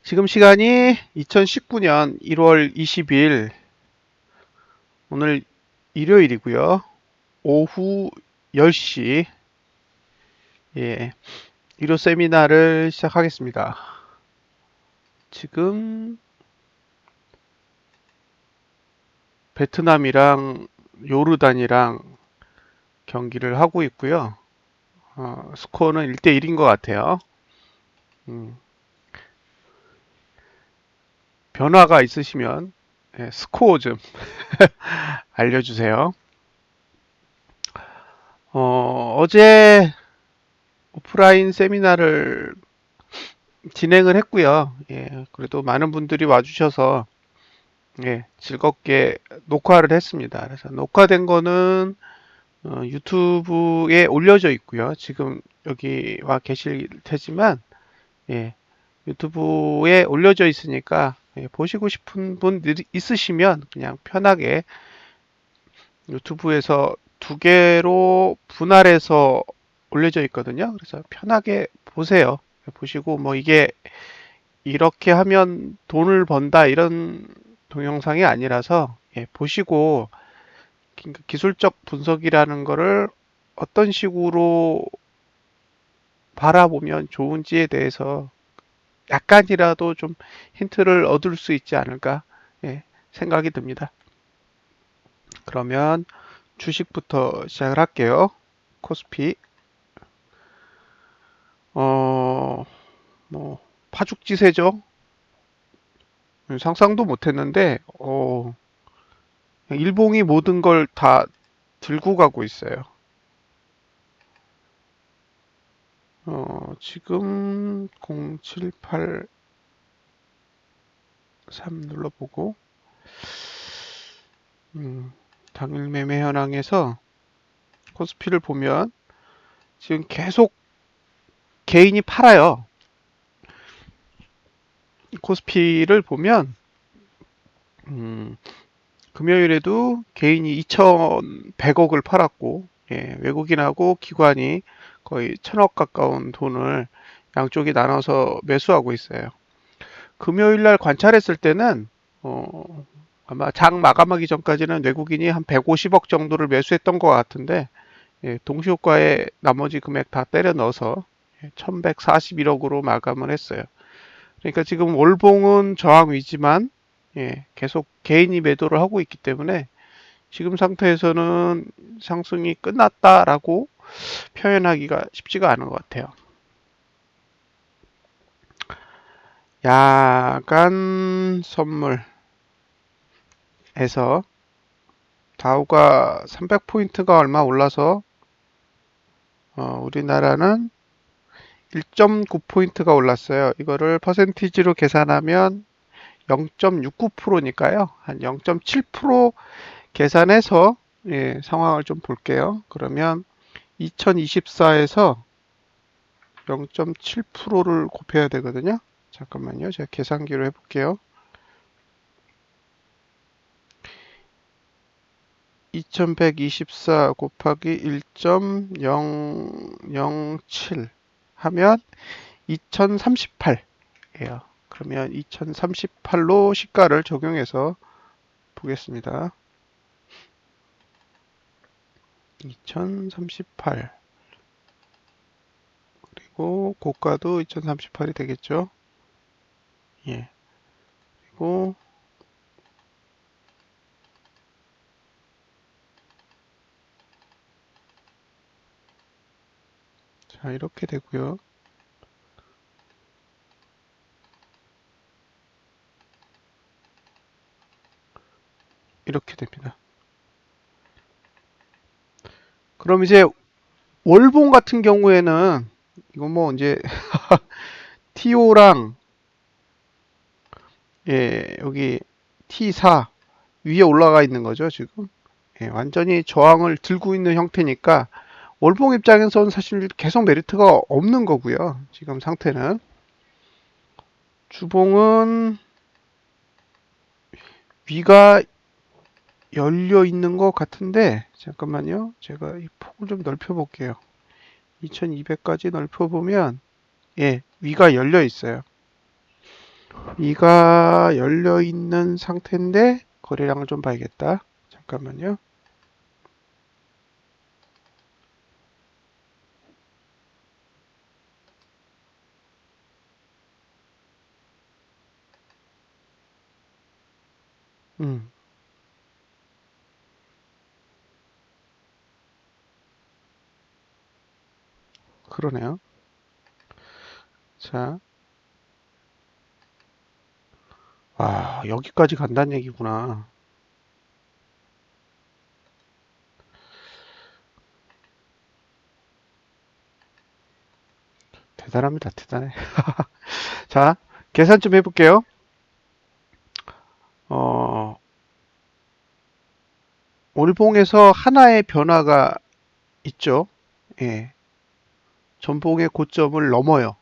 지금 시간이 2019년 1월 20일, 오늘 일요일이고요. 오후 10시, 예, 일요 세미나를 시작하겠습니다. 지금 베트남이랑 요르단이랑 경기를 하고 있고요. 스코어는 1대1인 것 같아요. 음, 변화가 있으시면 스코어 좀 알려주세요. 어제 오프라인 세미나를 진행을 했고요. 예, 그래도 많은 분들이 와주셔서 즐겁게 녹화를 했습니다. 그래서 녹화된 거는 유튜브에 올려져 있고요. 지금 여기 와 계실 테지만 예, 유튜브에 올려져 있으니까 보시고 싶은 분들이 있으시면 그냥 편하게 유튜브에서 두 개로 분할해서 올려져 있거든요. 그래서 편하게 보세요. 보시고 뭐 이게 이렇게 하면 돈을 번다 이런 동영상이 아니라서 보시고 기술적 분석이라는 거를 어떤 식으로 바라보면 좋은지에 대해서 약간이라도 좀 힌트를 얻을 수 있지 않을까 생각이 듭니다. 그러면 주식부터 시작을 할게요. 코스피 어, 뭐 파죽지세죠. 상상도 못했는데 일봉이 모든 걸 다 들고 가고 있어요. 지금 0783 눌러보고 당일 매매 현황에서 코스피를 보면 지금 계속 개인이 팔아요. 코스피를 보면 금요일에도 개인이 2,100억을 팔았고 외국인하고 기관이 거의 1,000억 가까운 돈을 양쪽이 나눠서 매수하고 있어요. 금요일 날 관찰했을 때는 아마 장 마감하기 전까지는 외국인이 한 150억 정도를 매수했던 것 같은데 동시효과에 나머지 금액 다 때려 넣어서 1141억으로 마감을 했어요. 그러니까 지금 월봉은 저항 위지만 계속 개인이 매도를 하고 있기 때문에 지금 상태에서는 상승이 끝났다라고 표현하기가 쉽지가 않은 것 같아요. 야간 선물에서 다우가 300포인트가 얼마 올라서 우리나라는 1.9포인트가 올랐어요. 이거를 퍼센티지로 계산하면 0.69%니까요. 한 0.7% 계산해서 상황을 좀 볼게요. 그러면 2024에서 0.7%를 곱해야 되거든요. 잠깐만요. 제가 계산기로 해볼게요. 2124 곱하기 1.007 하면 2038이에요. 그러면 2038로 시가를 적용해서 보겠습니다. 2038 그리고 고가도 2038이 되겠죠. 예. 그리고 자 이렇게 되고요. 이렇게 됩니다. 그럼 이제 월봉 같은 경우에는 이거 뭐 이제 TO랑 여기 T4 위에 올라가 있는 거죠, 지금. 완전히 저항을 들고 있는 형태니까 월봉 입장에서는 사실 계속 메리트가 없는 거고요. 지금 상태는. 주봉은 위가 열려 있는 것 같은데 잠깐만요. 제가 이 폭을 좀 넓혀 볼게요. 2200까지 넓혀 보면 위가 열려 있어요. B가 열려 있는 상태인데 거래량을 좀 봐야겠다. 잠깐만요. 음, 그러네요. 자, 와, 여기까지 간다는 얘기구나. 대단합니다. 대단해. 자, 계산 좀 해볼게요. 어, 월봉에서 하나의 변화가 있죠. 예, 전봉의 고점을 넘어요.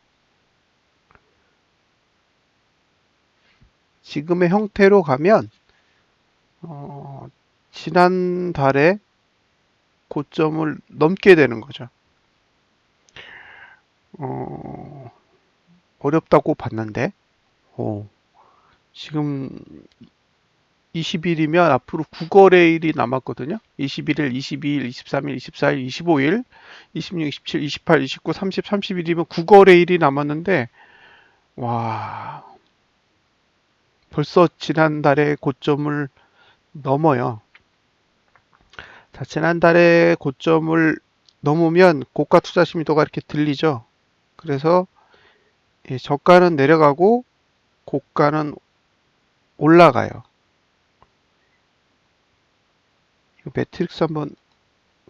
지금의 형태로 가면 어, 지난달에 고점을 넘게 되는 거죠. 어, 어렵다고 봤는데, 지금 20일이면 앞으로 9거래일이 남았거든요. 21일, 22일, 23일, 24일, 25일, 26, 27, 28, 29, 30, 31일이면 9거래일이 남았는데, 와, 벌써 지난달에 고점을 넘어요. 자, 지난달에 고점을 넘으면 고가 투자 심도가 이렇게 들리죠. 그래서 저가는 내려가고 고가는 올라가요. 이거 매트릭스 한번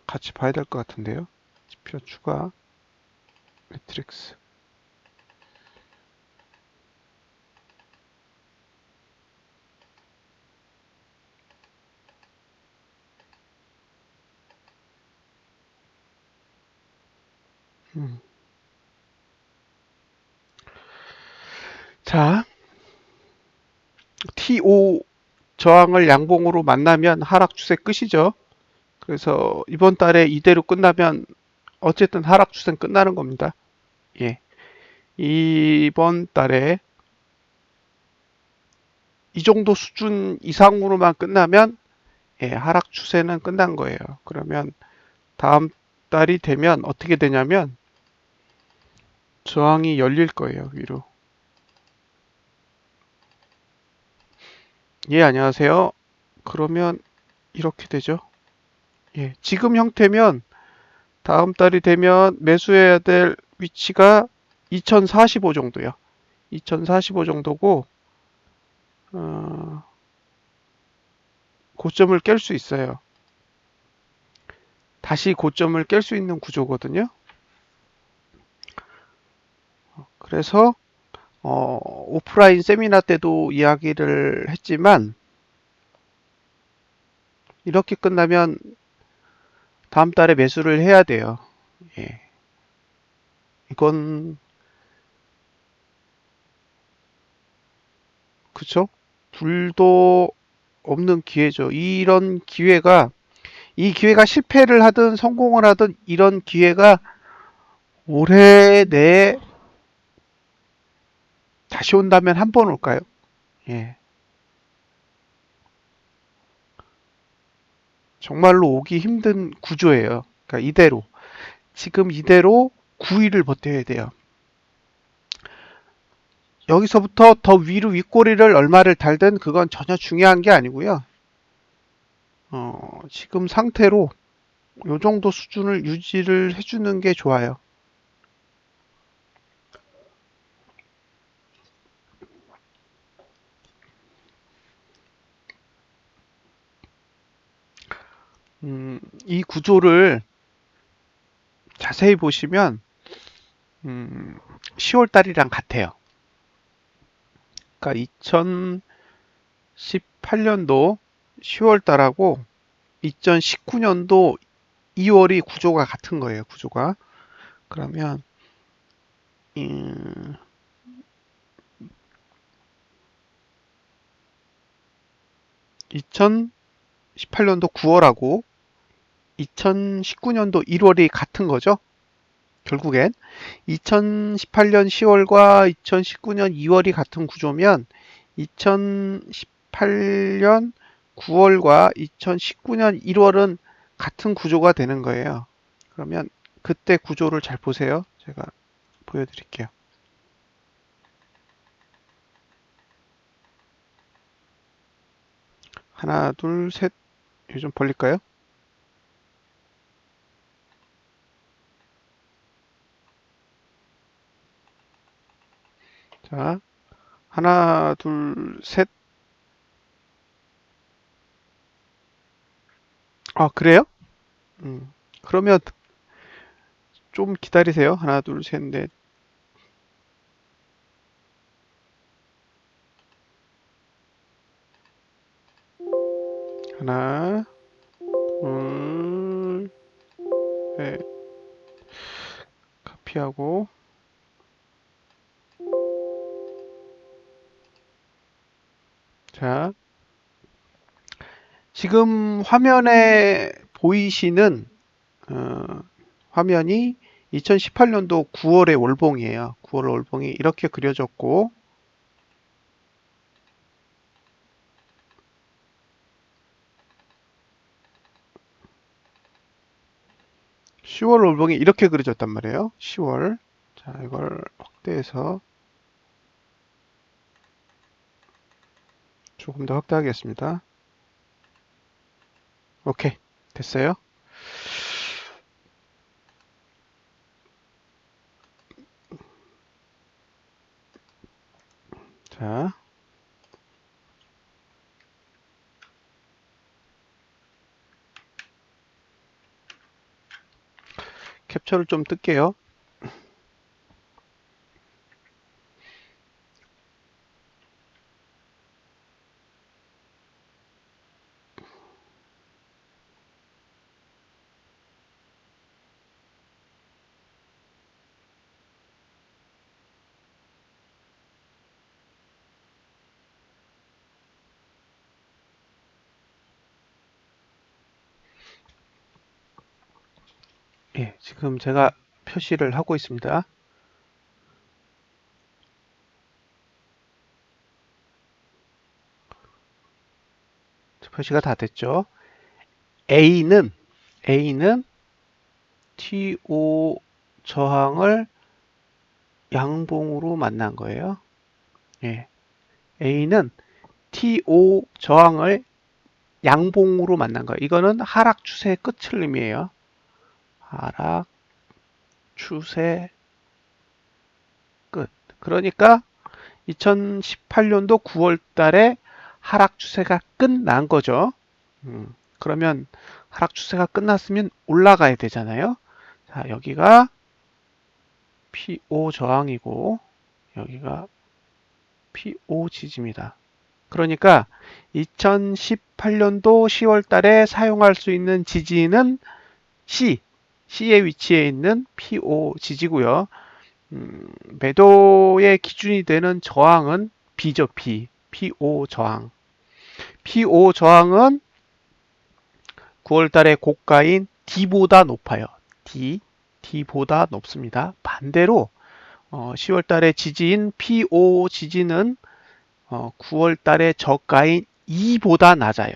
같이 봐야 될 것 같은데요. 지표 추가 매트릭스. 음. 자, TO 저항을 양봉으로 만나면 하락 추세 끝이죠. 그래서 이번 달에 이대로 끝나면 어쨌든 하락 추세는 끝나는 겁니다. 예. 이번 달에 이 정도 수준 이상으로만 끝나면 하락 추세는 끝난 거예요. 그러면 다음 달이 되면 어떻게 되냐면 저항이 열릴 거예요, 위로. 예, 안녕하세요. 그러면 이렇게 되죠. 예, 지금 형태면 다음 달이 되면 매수해야 될 위치가 2045 정도요. 2045 정도고 어, 고점을 깰 수 있어요. 다시 고점을 깰 수 있는 구조거든요. 그래서 오프라인 세미나 때도 이야기를 했지만 이렇게 끝나면 다음 달에 매수를 해야 돼요. 예, 이건 그쵸? 둘도 없는 기회죠. 이 기회가 실패를 하든 성공을 하든 이런 기회가 올해 내에 다시 온다면 한 번 올까요? 예, 정말로 오기 힘든 구조예요. 그러니까 지금 이대로 9일을 버텨야 돼요. 여기서부터 더 위로 윗꼬리를 얼마를 달든 그건 전혀 중요한 게 아니고요. 지금 상태로 이 정도 수준을 유지를 해주는 게 좋아요. 이 구조를 자세히 보시면 10월 달이랑 같아요. 그러니까 2018년도 10월 달하고 2019년도 2월이 구조가 같은 거예요. 구조가. 그러면 2018년도 9월하고 2019년도 1월이 같은 거죠. 결국엔 2018년 10월과 2019년 2월이 같은 구조면 2018년 9월과 2019년 1월은 같은 구조가 되는 거예요. 그러면 그때 구조를 잘 보세요. 제가 보여드릴게요. 하나, 둘, 셋. 이거 좀 벌릴까요? 자, 하나, 둘, 셋. 아, 그래요? 그러면 좀 기다리세요. 하나, 둘, 셋, 넷. 하나, 둘, 셋. 카피하고. 자, 지금 화면에 보이시는 어, 화면이 2018년도 9월의 월봉이에요. 9월 월봉이 이렇게 그려졌고 10월 월봉이 이렇게 그려졌단 말이에요. 10월. 자, 이걸 확대해서 조금 더 확대하겠습니다. 오케이. 됐어요. 자, 캡처를 좀 뜰게요. 예, 지금 제가 표시를 하고 있습니다. 표시가 다 됐죠. A는 TO 저항을 양봉으로 만난 거예요. 예. A는 TO 저항을 양봉으로 만난 거예요. 이거는 하락 추세의 끝을 의미해요. 하락 추세 끝. 그러니까 2018년도 9월 달에 하락 추세가 끝난 거죠. 그러면 하락 추세가 끝났으면 올라가야 되잖아요. 자, 여기가 PO 저항이고 여기가 PO 지지입니다. 그러니까 2018년도 10월 달에 사용할 수 있는 지지는 C의 위치에 있는 PO 지지고요. 매도의 기준이 되는 저항은 B죠, PO 저항. PO 저항은 9월 달에 고가인 D보다 높아요. D보다 높습니다. 반대로 10월 달에 지지인 PO 지지는 9월 달에 저가인 E보다 낮아요.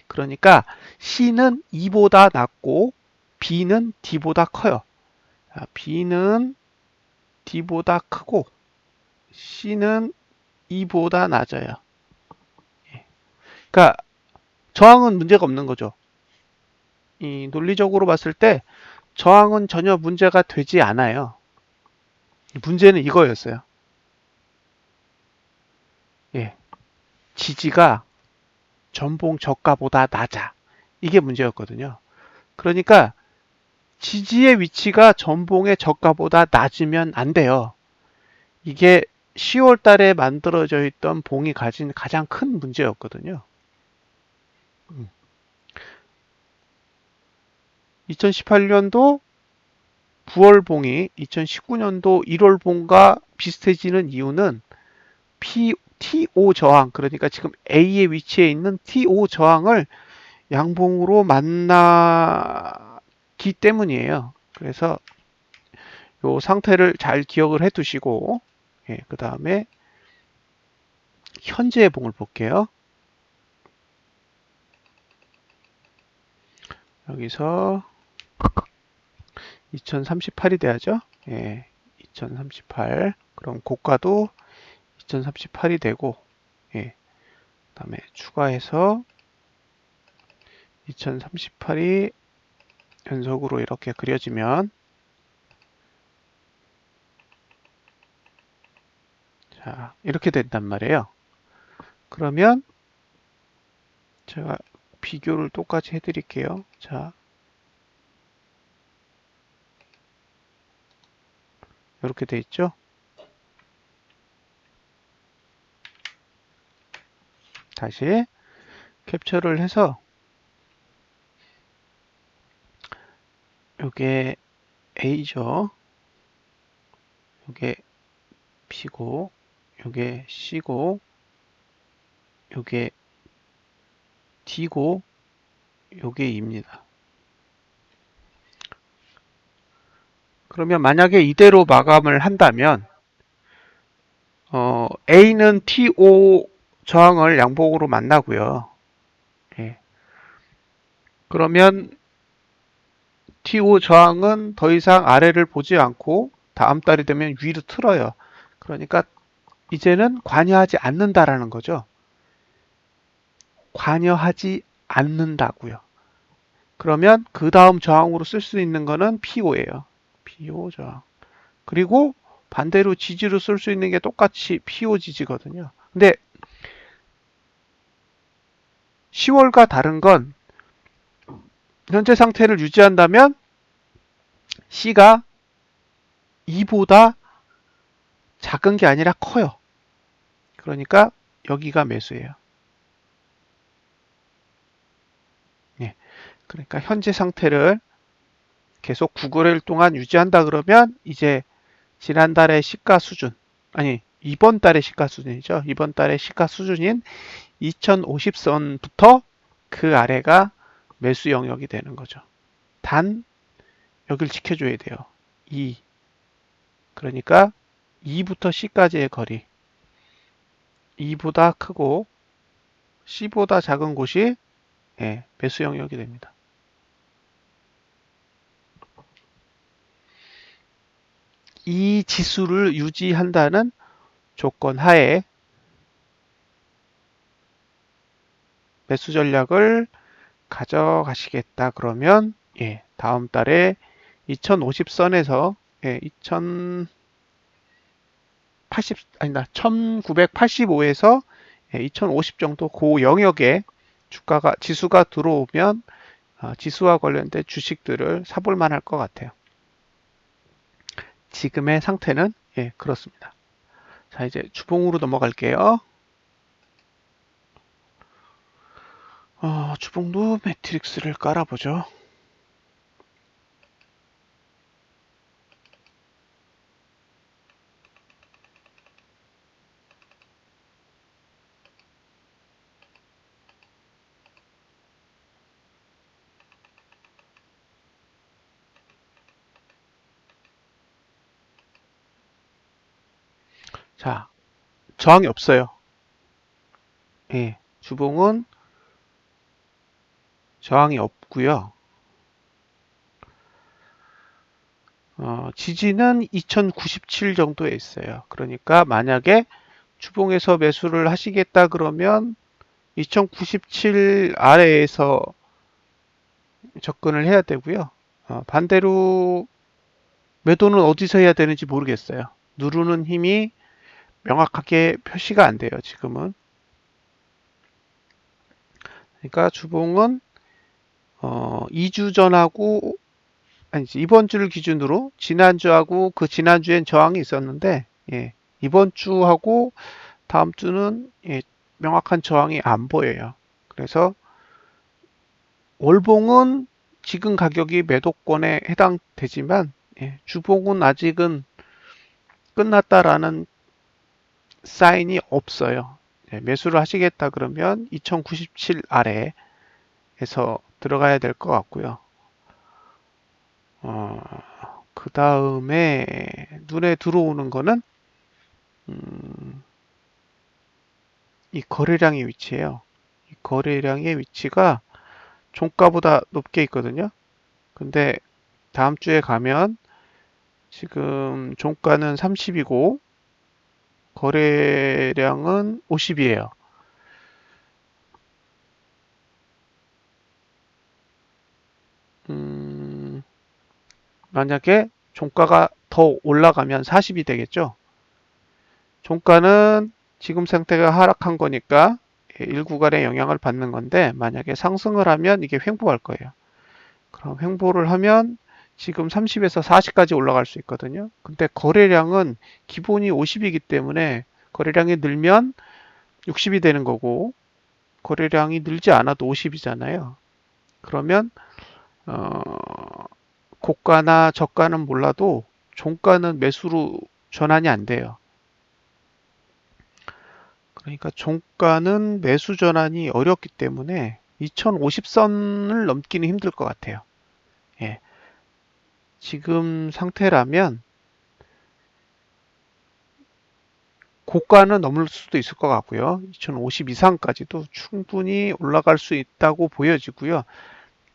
그러니까 C는 E보다 낮고 B는 D보다 커요. B는 D보다 크고 C는 E보다 낮아요. 그러니까 저항은 문제가 없는 거죠. 이 논리적으로 봤을 때 저항은 전혀 문제가 되지 않아요. 문제는 이거였어요. 예, 지지가 전봉 저가보다 낮아. 이게 문제였거든요. 그러니까 지지의 위치가 전봉의 저가보다 낮으면 안 돼요. 이게 10월 달에 만들어져 있던 봉이 가진 가장 큰 문제였거든요. 2018년도 9월 봉이 2019년도 1월 봉과 비슷해지는 이유는 TO 저항, 그러니까 지금 A의 위치에 있는 TO 저항을 양봉으로 만나기 때문이에요. 그래서 요 상태를 잘 기억을 해 두시고, 예, 그 다음에 현재의 봉을 볼게요. 여기서 2038이 돼야죠. 예, 2038. 그럼 고가도 2038이 되고, 예, 그 다음에 추가해서 2038이 연속으로 이렇게 그려지면, 자, 이렇게 된단 말이에요. 그러면 제가 비교를 똑같이 해드릴게요. 자, 이렇게 돼 있죠. 다시 캡처를 해서 요게 A죠. 요게 B고, 요게 C고, 요게 D고, 요게 E입니다. 그러면 만약에 이대로 마감을 한다면 A는 TO 저항을 양봉으로 만나고요. 예. 그러면 TO 저항은 더 이상 아래를 보지 않고 다음 달이 되면 위로 틀어요. 그러니까 이제는 관여하지 않는다라는 거죠. 관여하지 않는다고요. 그러면 그 다음 저항으로 쓸 수 있는 거는 PO예요. PO 저항. 그리고 반대로 지지로 쓸 수 있는 게 똑같이 PO 지지거든요. 근데 10월과 다른 건 현재 상태를 유지한다면 C가 2보다 작은 게 아니라 커요. 그러니까 여기가 매수예요. 예. 그러니까 현재 상태를 계속 9거래일 동안 유지한다 그러면 이제 지난달의 시가 수준, 아니 이번 달의 시가 수준이죠. 이번 달의 시가 수준인 2050선부터 그 아래가 매수 영역이 되는 거죠. 단 여길 지켜줘야 돼요. 2. 그러니까 2부터 C까지의 거리. 2보다 크고 C보다 작은 곳이, 예, 매수 영역이 됩니다. 이 지수를 유지한다는 조건 하에 매수 전략을 가져가시겠다 그러면, 예, 다음 달에 2050선에서, 예, 2080 아니다 1985에서 2050 정도 그 영역에 주가가 지수가 들어오면 지수와 관련된 주식들을 사볼 만할 것 같아요. 지금의 상태는, 예, 그렇습니다. 자, 이제 주봉으로 넘어갈게요. 주봉도 매트릭스를 깔아보죠. 자, 저항이 없어요. 예, 주봉은 저항이 없고요. 지지는 2097 정도에 있어요. 그러니까 만약에 주봉에서 매수를 하시겠다 그러면 2097 아래에서 접근을 해야 되고요. 반대로 매도는 어디서 해야 되는지 모르겠어요. 누르는 힘이 명확하게 표시가 안 돼요, 지금은. 그러니까 주봉은 2주 전하고, 아니지, 이번 주를 기준으로 지난주하고 그 지난주엔 저항이 있었는데, 예, 이번 주하고 다음 주는, 예, 명확한 저항이 안 보여요. 그래서 월봉은 지금 가격이 매도권에 해당되지만, 예, 주봉은 아직은 끝났다라는 사인이 없어요. 예, 매수를 하시겠다 그러면 2097 아래에서 들어가야 될 것 같고요. 어, 그 다음에 눈에 들어오는 거는 음, 이 거래량의 위치예요. 이 거래량의 위치가 종가보다 높게 있거든요. 근데 다음 주에 가면 지금 종가는 30이고 거래량은 50이에요. 만약에 종가가 더 올라가면 40이 되겠죠. 종가는 지금 상태가 하락한 거니까 일구간의 영향을 받는 건데 만약에 상승을 하면 이게 횡보할 거예요. 그럼 횡보를 하면 지금 30에서 40까지 올라갈 수 있거든요. 근데 거래량은 기본이 50이기 때문에 거래량이 늘면 60이 되는 거고 거래량이 늘지 않아도 50이잖아요. 그러면 어, 고가나 저가는 몰라도 종가는 매수로 전환이 안 돼요. 그러니까 종가는 매수 전환이 어렵기 때문에 2050선을 넘기는 힘들 것 같아요. 예, 지금 상태라면 고가는 넘을 수도 있을 것 같고요. 2050 이상까지도 충분히 올라갈 수 있다고 보여지고요.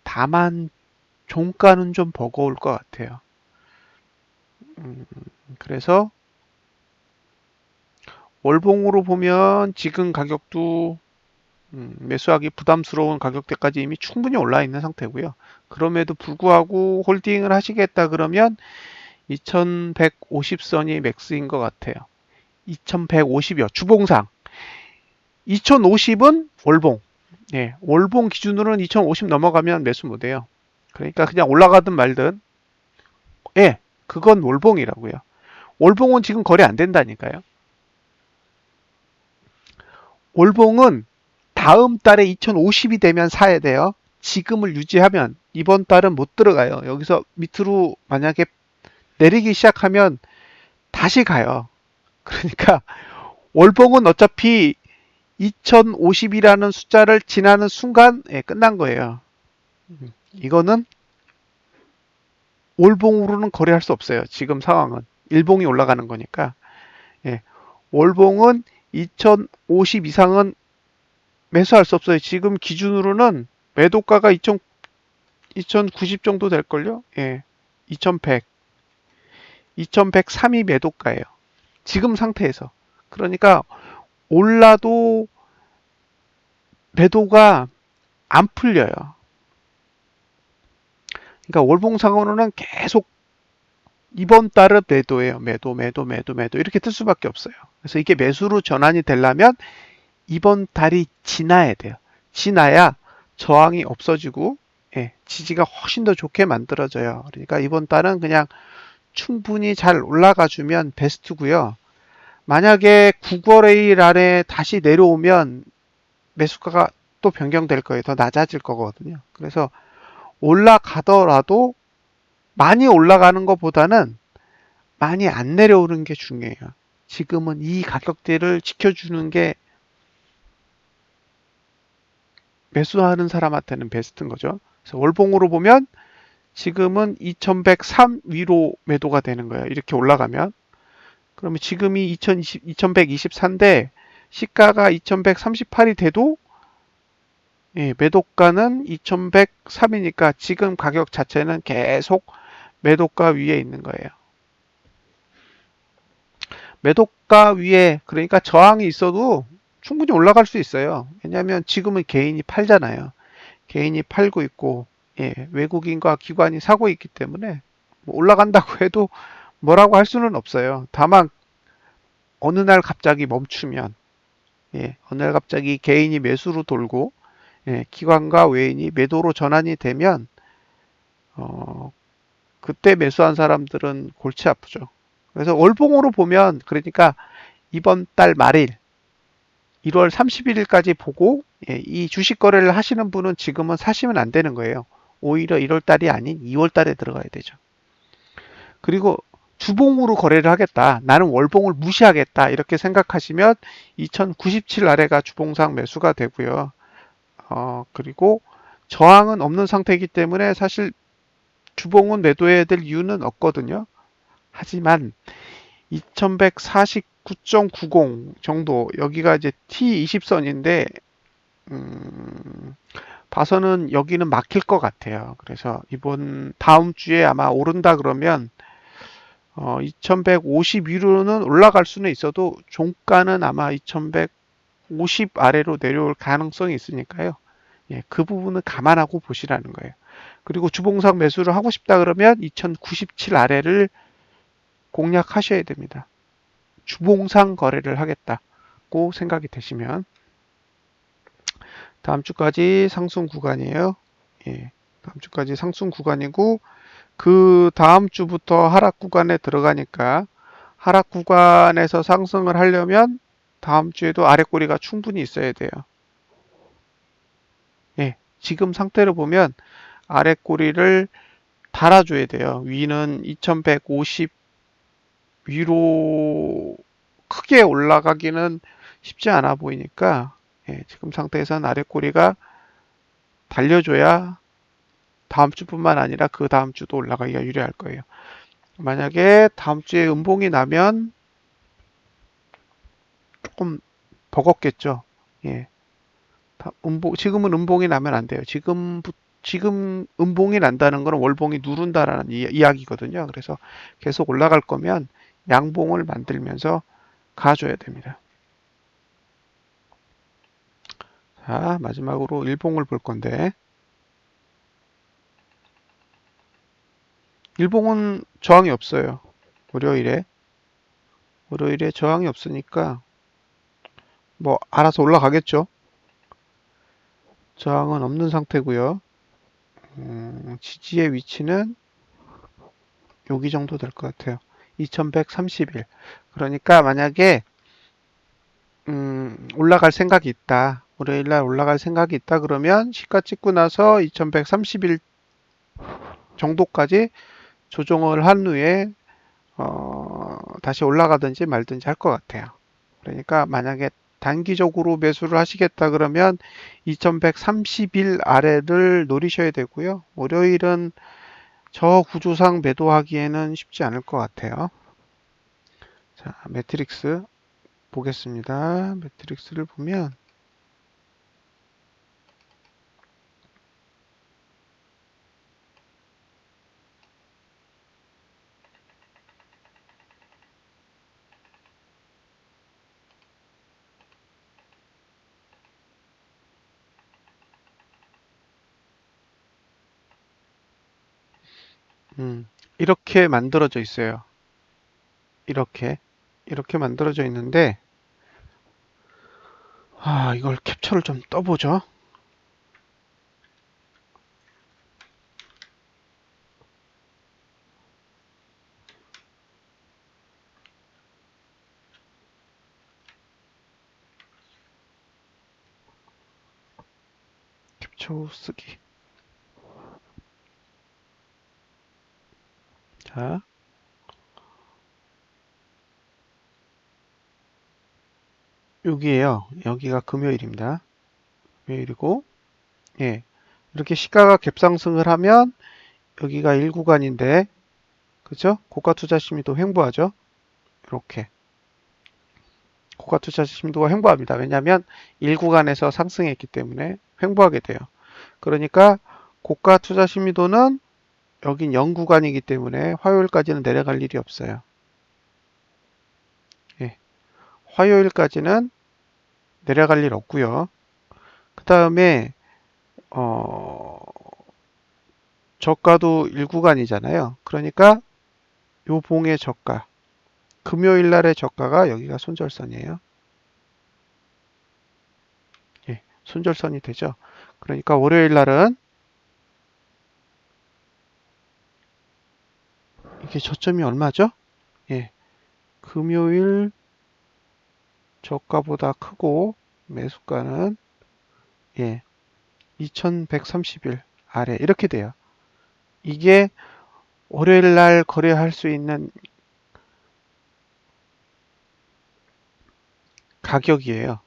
다만 종가는 좀 버거울 것 같아요. 음, 그래서 월봉으로 보면 지금 가격도 매수하기 부담스러운 가격대까지 이미 충분히 올라 있는 상태고요. 그럼에도 불구하고 홀딩을 하시겠다 그러면 2150선이 맥스인 것 같아요. 2150이요. 주봉상. 2050은 월봉. 예, 월봉 기준으로는 2050 넘어가면 매수 못해요. 그러니까 그냥 올라가든 말든, 예, 그건 월봉이라고요. 월봉은 지금 거래 안 된다니까요. 월봉은 다음 달에 2050이 되면 사야 돼요. 지금을 유지하면 이번 달은 못 들어가요. 여기서 밑으로 만약에 내리기 시작하면 다시 가요. 그러니까 월봉은 어차피 2050이라는 숫자를 지나는 순간 끝난 거예요. 이거는 월봉으로는 거래할 수 없어요. 지금 상황은. 일봉이 올라가는 거니까. 예. 월봉은 2050 이상은 매수할 수 없어요. 지금 기준으로는 매도가가 2090 정도 될걸요? 예. 2100. 2103이 매도가예요. 지금 상태에서. 그러니까 올라도 매도가 안 풀려요. 그러니까 월봉상으로는 계속 이번 달은 매도예요. 매도. 이렇게 뜰 수밖에 없어요. 그래서 이게 매수로 전환이 되려면 이번 달이 지나야 돼요. 지나야 저항이 없어지고 지지가 훨씬 더 좋게 만들어져요. 그러니까 이번 달은 그냥 충분히 잘 올라가 주면 베스트고요. 만약에 9거래일 안에 다시 내려오면 매수가가 또 변경될 거예요. 더 낮아질 거거든요. 그래서 올라가더라도 많이 올라가는 것보다는 많이 안 내려오는 게 중요해요. 지금은 이 가격대를 지켜주는 게 매수하는 사람한테는 베스트인 거죠. 그래서 월봉으로 보면 지금은 2103 위로 매도가 되는 거예요. 이렇게 올라가면. 그러면 지금이 2124인데 시가가 2138이 돼도 매도가는 2103이니까 지금 가격 자체는 계속 매도가 위에 있는 거예요. 매도가 위에 그러니까 저항이 있어도 충분히 올라갈 수 있어요. 왜냐하면 지금은 개인이 팔잖아요. 개인이 팔고 있고 외국인과 기관이 사고 있기 때문에 뭐 올라간다고 해도 뭐라고 할 수는 없어요. 다만 어느 날 갑자기 멈추면 어느 날 갑자기 개인이 매수로 돌고 기관과 외인이 매도로 전환이 되면 어, 그때 매수한 사람들은 골치 아프죠. 그래서 월봉으로 보면 그러니까 이번 달 말일 1월 31일까지 보고 이 주식 거래를 하시는 분은 지금은 사시면 안 되는 거예요. 오히려 1월 달이 아닌 2월 달에 들어가야 되죠. 그리고 주봉으로 거래를 하겠다. 나는 월봉을 무시하겠다. 이렇게 생각하시면 2097 아래가 주봉상 매수가 되고요. 그리고 저항은 없는 상태이기 때문에 사실 주봉은 매도해야 될 이유는 없거든요. 하지만 2149.90 정도 여기가 이제 T20선인데 봐서는 여기는 막힐 것 같아요. 그래서 이번 다음 주에 아마 오른다 그러면 2150 위로는 올라갈 수는 있어도 종가는 아마 2150 아래로 내려올 가능성이 있으니까요. 예, 그 부분은 감안하고 보시라는 거예요. 그리고 주봉상 매수를 하고 싶다 그러면 2097 아래를 공략하셔야 됩니다. 주봉상 거래를 하겠다고 생각이 되시면 다음 주까지 상승 구간이에요. 예, 다음 주까지 상승 구간이고 그 다음 주부터 하락 구간에 들어가니까 하락 구간에서 상승을 하려면 다음 주에도 아래 꼬리가 충분히 있어야 돼요. 예, 지금 상태로 보면 아래 꼬리를 달아줘야 돼요. 위는 2150 위로 크게 올라가기는 쉽지 않아 보이니까 예, 지금 상태에서는 아래 꼬리가 달려줘야 다음 주뿐만 아니라 그 다음 주도 올라가기가 유리할 거예요. 만약에 다음 주에 음봉이 나면 조금 버겁겠죠. 예. 지금은 음봉이 나면 안 돼요. 지금 음봉이 난다는 것은 월봉이 누른다라는 이야기거든요. 그래서 계속 올라갈 거면 양봉을 만들면서 가줘야 됩니다. 자, 마지막으로 일봉을 볼 건데, 일봉은 저항이 없어요. 월요일에. 월요일에 저항이 없으니까, 뭐, 알아서 올라가겠죠. 저항은 없는 상태고요. 지지의 위치는 여기 정도 될 것 같아요. 2131. 그러니까 만약에 올라갈 생각이 있다. 월요일 날 올라갈 생각이 있다 그러면 시가 찍고 나서 2131 정도까지 조정을 한 후에 다시 올라가든지 말든지 할 것 같아요. 그러니까 만약에 단기적으로 매수를 하시겠다 그러면 2130일 아래를 노리셔야 되고요. 월요일은 저 구조상 매도하기에는 쉽지 않을 것 같아요. 자, 매트릭스 보겠습니다. 매트릭스를 보면 이렇게 만들어져 있어요. 이렇게 만들어져 있는데 이걸 캡처를 좀 떠보죠. 캡처 쓰기. 자, 여기에요. 여기가 금요일입니다. 금요일이고, 예. 이렇게 시가가 갭상승을 하면 여기가 1구간인데, 그죠? 고가 투자 심리도 횡보하죠? 이렇게. 고가 투자 심도가 횡보합니다. 왜냐하면 1구간에서 상승했기 때문에 횡보하게 돼요. 그러니까 고가 투자 심리도는 여긴 0구간이기 때문에 화요일까지는 내려갈 일이 없어요. 예. 화요일까지는 내려갈 일 없고요. 그 다음에 저가도 1구간이잖아요. 그러니까 요 봉의 저가, 금요일 날의 저가가 여기가 손절선이에요. 예, 손절선이 되죠. 그러니까 월요일 날은 이게 저점이 얼마죠? 예, 금요일 저가보다 크고 매수가는 예, 2130일 아래 이렇게 돼요. 이게 월요일 날 거래할 수 있는 가격이에요.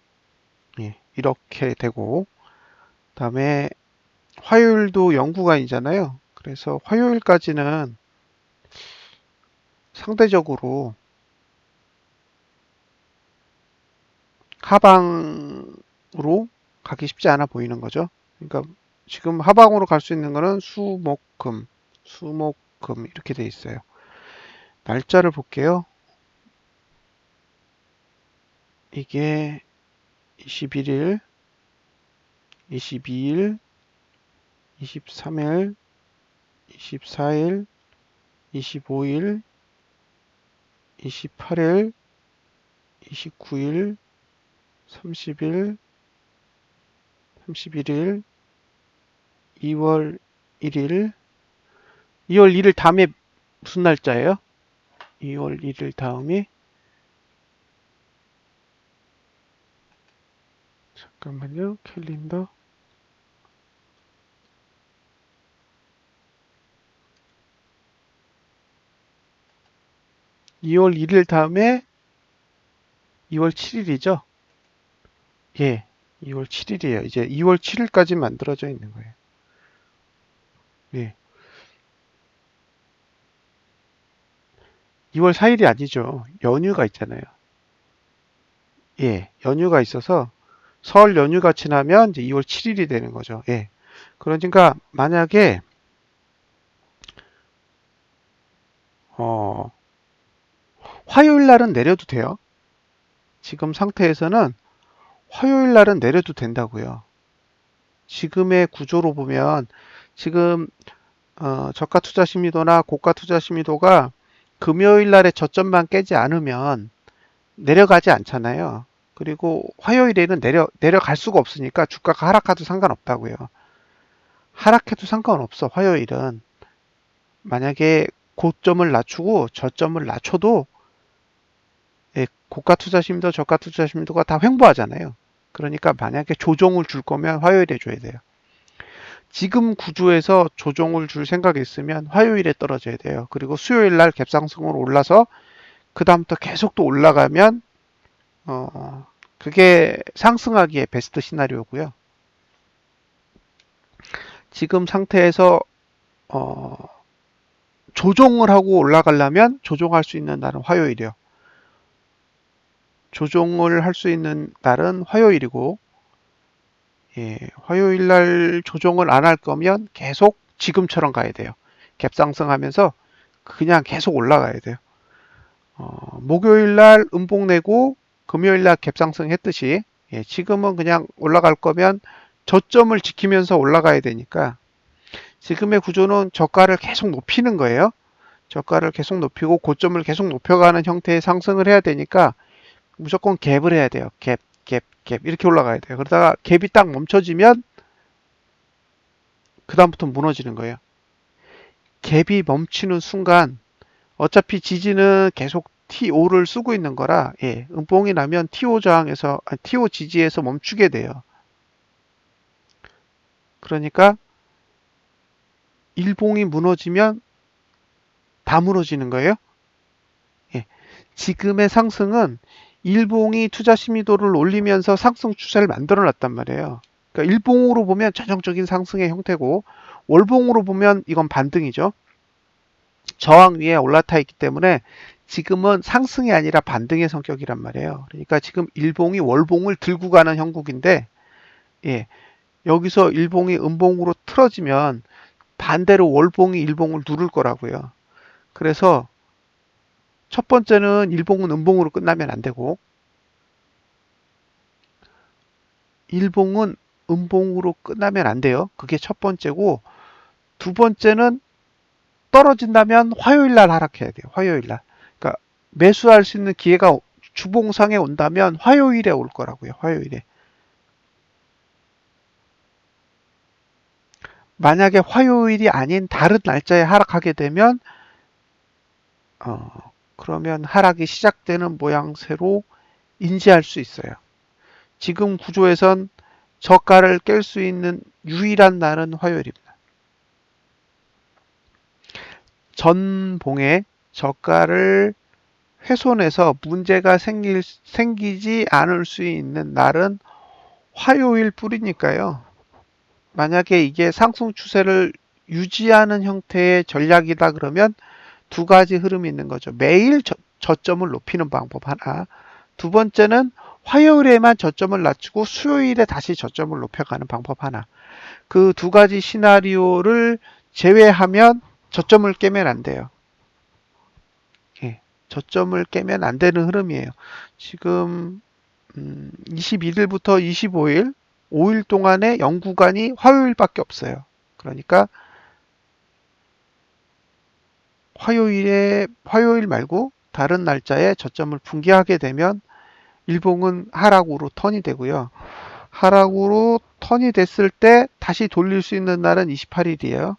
예, 이렇게 되고 그다음에 화요일도 0구간이잖아요. 그래서 화요일까지는 상대적으로 하방으로 가기 쉽지 않아 보이는 거죠. 그러니까 지금 하방으로 갈 수 있는 거는 수, 목, 금, 수, 목, 금 이렇게 돼 있어요. 날짜를 볼게요. 이게 21일, 22일, 23일, 24일, 25일, 28일, 29일, 30일, 31일, 2월 1일, 2월 1일 다음에 무슨 날짜예요? 2월 1일 다음이 잠깐만요. 캘린더 2월 1일 다음에 2월 7일이죠? 예, 2월 7일이에요. 이제 2월 7일까지 만들어져 있는 거예요. 예, 2월 4일이 아니죠. 연휴가 있잖아요. 예, 연휴가 있어서 설 연휴가 지나면 이제 2월 7일이 되는 거죠. 예. 그러니까 만약에 어, 화요일 날은 내려도 돼요. 지금 상태에서는 화요일 날은 내려도 된다고요. 지금의 구조로 보면 지금 저가 투자 심리도나 고가 투자 심리도가 금요일 날에 저점만 깨지 않으면 내려가지 않잖아요. 그리고 화요일에는 내려갈 수가 없으니까 주가가 하락해도 상관없다고요. 하락해도 상관없어, 화요일은. 만약에 고점을 낮추고 저점을 낮춰도 예, 고가 투자 심리도, 저가 투자 심리도가 다 횡보하잖아요. 그러니까 만약에 조정을 줄 거면 화요일에 줘야 돼요. 지금 구조에서 조정을 줄 생각이 있으면 화요일에 떨어져야 돼요. 그리고 수요일 날 갭상승으로 올라서 그 다음부터 계속 또 올라가면 그게 상승하기에 베스트 시나리오고요. 지금 상태에서 어, 조정을 하고 올라가려면 조정할 수 있는 날은 화요일이요. 조정을 할 수 있는 날은 화요일이고, 예, 화요일 날 조정을 안 할 거면 계속 지금처럼 가야 돼요. 갭 상승하면서 그냥 계속 올라가야 돼요. 목요일 날 음봉 내고 금요일 날 갭 상승했듯이 예, 지금은 그냥 올라갈 거면 저점을 지키면서 올라가야 되니까 지금의 구조는 저가를 계속 높이는 거예요. 저가를 계속 높이고 고점을 계속 높여가는 형태의 상승을 해야 되니까 무조건 갭을 해야 돼요. 갭 이렇게 올라가야 돼요. 그러다가 갭이 딱 멈춰지면 그 다음부터 무너지는 거예요. 갭이 멈추는 순간 어차피 지지는 계속 T5를 쓰고 있는 거라 예, 음봉이 나면 T5 저항에서 T5 지지에서 멈추게 돼요. 그러니까 일봉이 무너지면 다 무너지는 거예요. 예, 지금의 상승은 일봉이 투자 심리도를 올리면서 상승 추세를 만들어 놨단 말이에요. 그러니까 일봉으로 보면 전형적인 상승의 형태고 월봉으로 보면 이건 반등이죠. 저항 위에 올라타 있기 때문에 지금은 상승이 아니라 반등의 성격이란 말이에요. 그러니까 지금 일봉이 월봉을 들고 가는 형국인데 예, 여기서 일봉이 음봉으로 틀어지면 반대로 월봉이 일봉을 누를 거라고요. 그래서 첫 번째는 일봉은 음봉으로 끝나면 안 되고 일봉은 음봉으로 끝나면 안 돼요. 그게 첫 번째고 두 번째는 떨어진다면 화요일 날 하락해야 돼요. 화요일 날. 그러니까 매수할 수 있는 기회가 주봉상에 온다면 화요일에 올 거라고요. 화요일에. 만약에 화요일이 아닌 다른 날짜에 하락하게 되면 그러면 하락이 시작되는 모양새로 인지할 수 있어요. 지금 구조에선 저가를 깰 수 있는 유일한 날은 화요일입니다. 전봉에 저가를 훼손해서 문제가 생기지 않을 수 있는 날은 화요일 뿐이니까요. 만약에 이게 상승 추세를 유지하는 형태의 전략이다 그러면 두 가지 흐름이 있는 거죠. 매일 저점을 높이는 방법 하나. 두 번째는 화요일에만 저점을 낮추고 수요일에 다시 저점을 높여가는 방법 하나. 그 두 가지 시나리오를 제외하면 저점을 깨면 안 돼요. 예, 저점을 깨면 안 되는 흐름이에요. 지금 21일부터 25일, 5일 동안의 영구간이 화요일밖에 없어요. 그러니까 화요일 말고 다른 날짜에 저점을 붕괴하게 되면 일봉은 하락으로 턴이 되고요. 하락으로 턴이 됐을 때 다시 돌릴 수 있는 날은 28일이에요.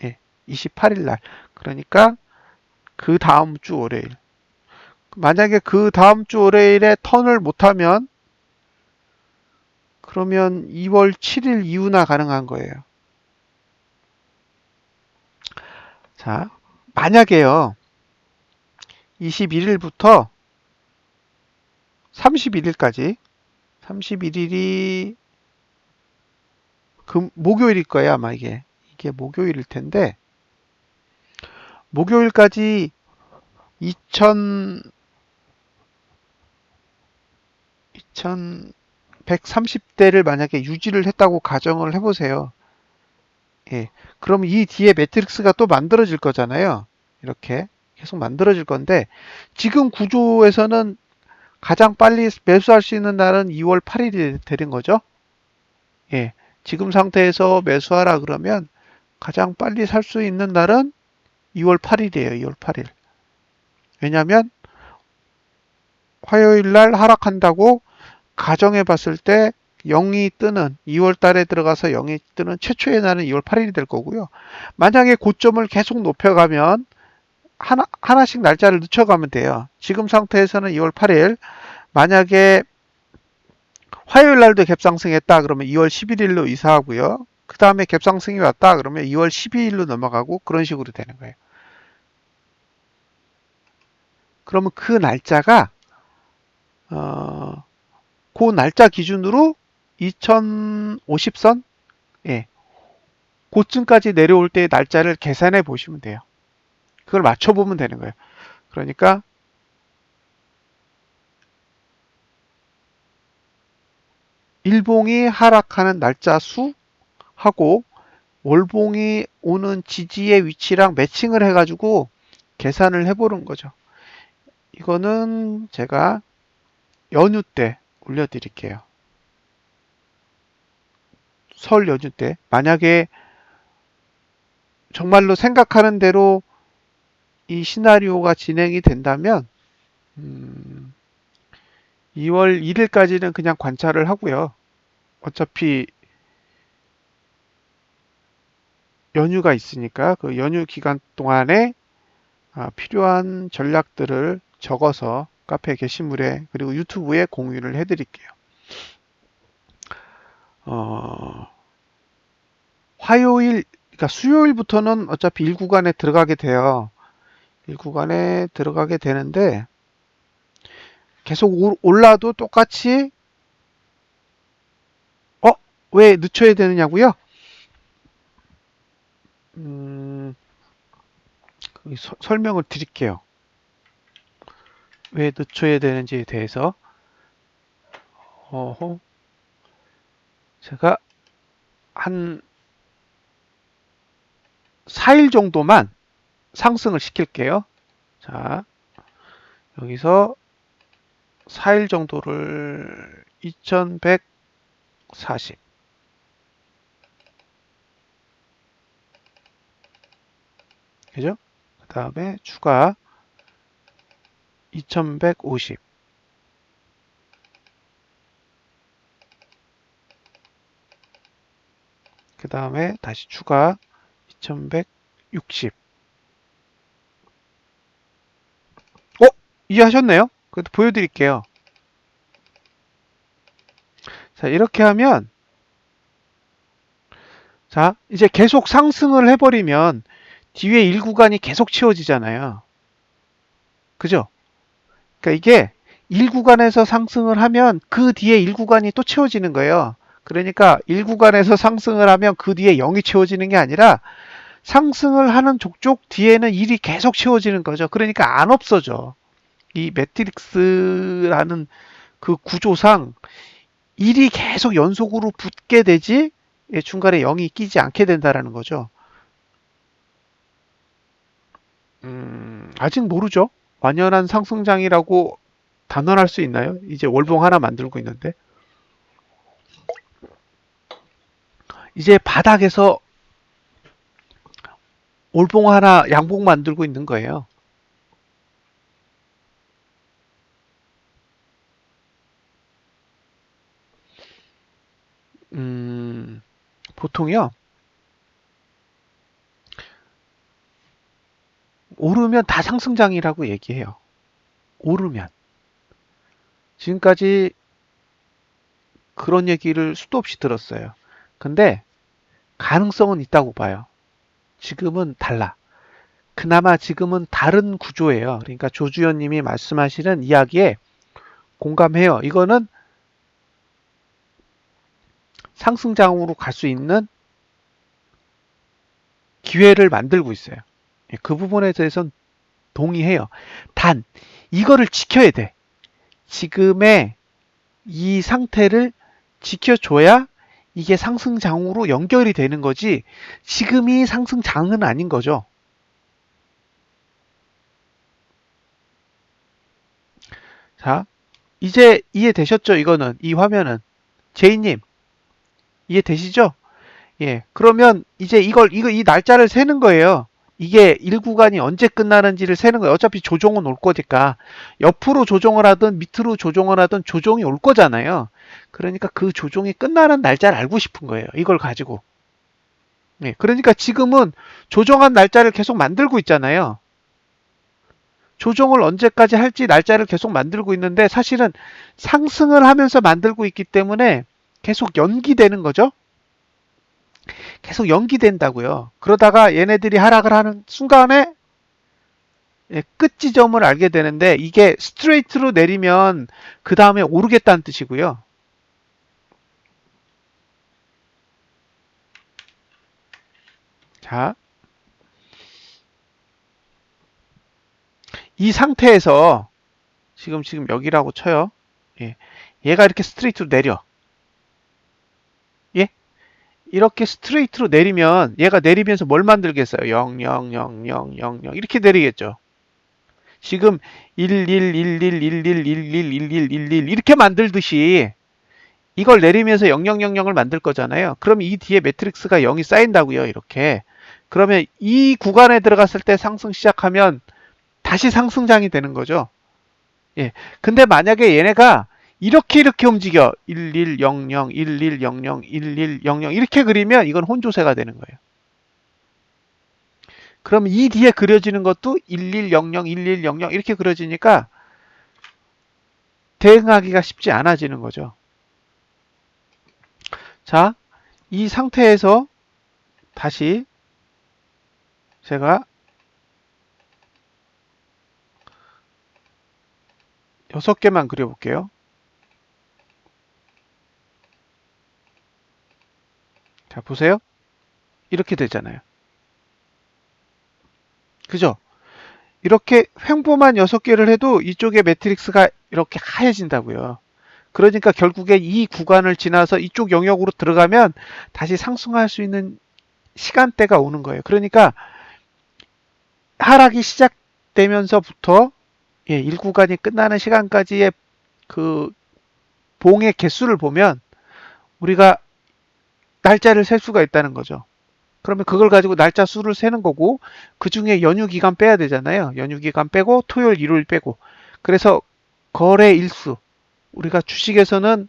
예, 28일 날. 그러니까 그 다음 주 월요일. 만약에 그 다음 주 월요일에 턴을 못하면 그러면 2월 7일 이후나 가능한 거예요. 자, 만약에요. 21일부터 31일까지 31일이 목요일일 거예요, 아마 이게 목요일일 텐데 목요일까지 2130대를 만약에 유지를 했다고 가정을 해보세요. 예. 그럼 이 뒤에 매트릭스가 또 만들어질 거잖아요. 이렇게 계속 만들어질 건데 지금 구조에서는 가장 빨리 매수할 수 있는 날은 2월 8일이 되는 거죠. 예. 지금 상태에서 매수하라 그러면 가장 빨리 살 수 있는 날은 2월 8일이에요. 2월 8일. 왜냐하면 화요일 날 하락한다고 가정해 봤을 때 0이 뜨는 2월 달에 들어가서 0이 뜨는 최초의 날은 2월 8일이 될 거고요. 만약에 고점을 계속 높여가면 하나씩 날짜를 늦춰가면 돼요. 지금 상태에서는 2월 8일, 만약에 화요일 날도 갭상승했다 그러면 2월 11일로 이사하고요. 그 다음에 갭상승이 왔다 그러면 2월 12일로 넘어가고 그런 식으로 되는 거예요. 그러면 그 날짜가 그 날짜 기준으로 2050선 예, 고층까지 내려올 때의 날짜를 계산해 보시면 돼요. 그걸 맞춰보면 되는 거예요. 그러니까 일봉이 하락하는 날짜 수하고 월봉이 오는 지지의 위치랑 매칭을 해가지고 계산을 해보는 거죠. 이거는 제가 연휴 때 올려드릴게요. 설 연휴 때 만약에 정말로 생각하는 대로 이 시나리오가 진행이 된다면 2월 1일까지는 그냥 관찰을 하고요. 어차피 연휴가 있으니까 그 연휴 기간 동안에 필요한 전략들을 적어서 카페 게시물에 그리고 유튜브에 공유를 해드릴게요. 화요일, 그러니까 수요일부터는 어차피 1구간에 들어가게 돼요. 1구간에 들어가게 되는데 계속 올라도 똑같이 왜 늦춰야 되느냐고요? 설명을 드릴게요. 왜 늦춰야 되는지에 대해서 제가 한 4일 정도만 상승을 시킬게요. 자, 여기서 4일 정도를 2140 그죠? 그 다음에 추가 2150 그 다음에 다시 추가 2160 이해하셨네요? 그래도 보여드릴게요. 자, 이렇게 하면 자, 이제 계속 상승을 해버리면 뒤에 1구간이 계속 채워지잖아요. 그죠? 그러니까 이게 1구간에서 상승을 하면 그 뒤에 1구간이 또 채워지는 거예요. 그러니까 1구간에서 상승을 하면 그 뒤에 0이 채워지는 게 아니라 상승을 하는 족족 뒤에는 1이 계속 채워지는 거죠. 그러니까 안 없어져. 이 매트릭스라는 그 구조상 1이 계속 연속으로 붙게 되지 중간에 0이 끼지 않게 된다라는 거죠. 아직 모르죠. 완연한 상승장이라고 단언할 수 있나요? 이제 월봉 하나 만들고 있는데 이제 바닥에서 월봉 하나 양봉 만들고 있는 거예요. 보통요 오르면 다 상승장이라고 얘기해요. 오르면 지금까지 그런 얘기를 수도 없이 들었어요. 근데 가능성은 있다고 봐요. 지금은 달라. 그나마 지금은 다른 구조예요. 그러니까 조주현님이 말씀하시는 이야기에 공감해요. 이거는 상승장으로 갈 수 있는 기회를 만들고 있어요. 그 부분에 대해서는 동의해요. 단, 이거를 지켜야 돼. 지금의 이 상태를 지켜줘야 이게 상승장으로 연결이 되는 거지, 지금이 상승장은 아닌 거죠. 자, 이제 이해되셨죠? 이거는, 이 화면은. 제이님, 이해되시죠? 예. 그러면 이제 이 날짜를 세는 거예요. 이게 1구간이 언제 끝나는지를 세는 거예요. 어차피 조정은 올 거니까. 옆으로 조정을 하든 밑으로 조정을 하든 조정이 올 거잖아요. 그러니까 그 조정이 끝나는 날짜를 알고 싶은 거예요. 이걸 가지고. 예. 그러니까 지금은 조정한 날짜를 계속 만들고 있잖아요. 조정을 언제까지 할지 날짜를 계속 만들고 있는데 사실은 상승을 하면서 만들고 있기 때문에 계속 연기되는 거죠. 계속 연기된다고요. 그러다가 얘네들이 하락을 하는 순간에 끝 지점을 알게 되는데 이게 스트레이트로 내리면 그 다음에 오르겠다는 뜻이고요. 자, 이 상태에서 지금 여기라고 쳐요. 예, 얘가 이렇게 스트레이트로 내려. 예? 이렇게 스트레이트로 내리면 얘가 내리면서 뭘 만들겠어요? 0, 0, 0, 0, 0, 0 이렇게 내리겠죠. 지금 1, 1, 1, 1, 1, 1, 1, 1, 1, 1, 1, 1 이렇게 만들듯이 이걸 내리면서 0000을 만들 거잖아요. 그럼 이 뒤에 매트릭스가 0이 쌓인다고요. 이렇게. 그러면 이 구간에 들어갔을 때 상승 시작하면 다시 상승장이 되는 거죠. 예. 근데 만약에 얘네가 이렇게 움직여 1100, 1100, 1100 이렇게 그리면 이건 혼조세가 되는 거예요. 그럼 이 뒤에 그려지는 것도 1100, 1100 이렇게 그려지니까 대응하기가 쉽지 않아지는 거죠. 자, 이 상태에서 다시 제가 6개만 그려볼게요. 자, 보세요. 이렇게 되잖아요. 그죠? 이렇게 횡보만 6개를 해도 이쪽에 매트릭스가 이렇게 하얘진다고요. 그러니까 결국에 이 구간을 지나서 이쪽 영역으로 들어가면 다시 상승할 수 있는 시간대가 오는 거예요. 그러니까 하락이 시작되면서부터 1구간이 끝나는 시간까지의 그 봉의 개수를 보면 우리가 날짜를 셀 수가 있다는 거죠. 그러면 그걸 가지고 날짜 수를 세는 거고 그 중에 연휴 기간 빼야 되잖아요. 연휴 기간 빼고 토요일, 일요일 빼고 그래서 거래 일수 우리가 주식에서는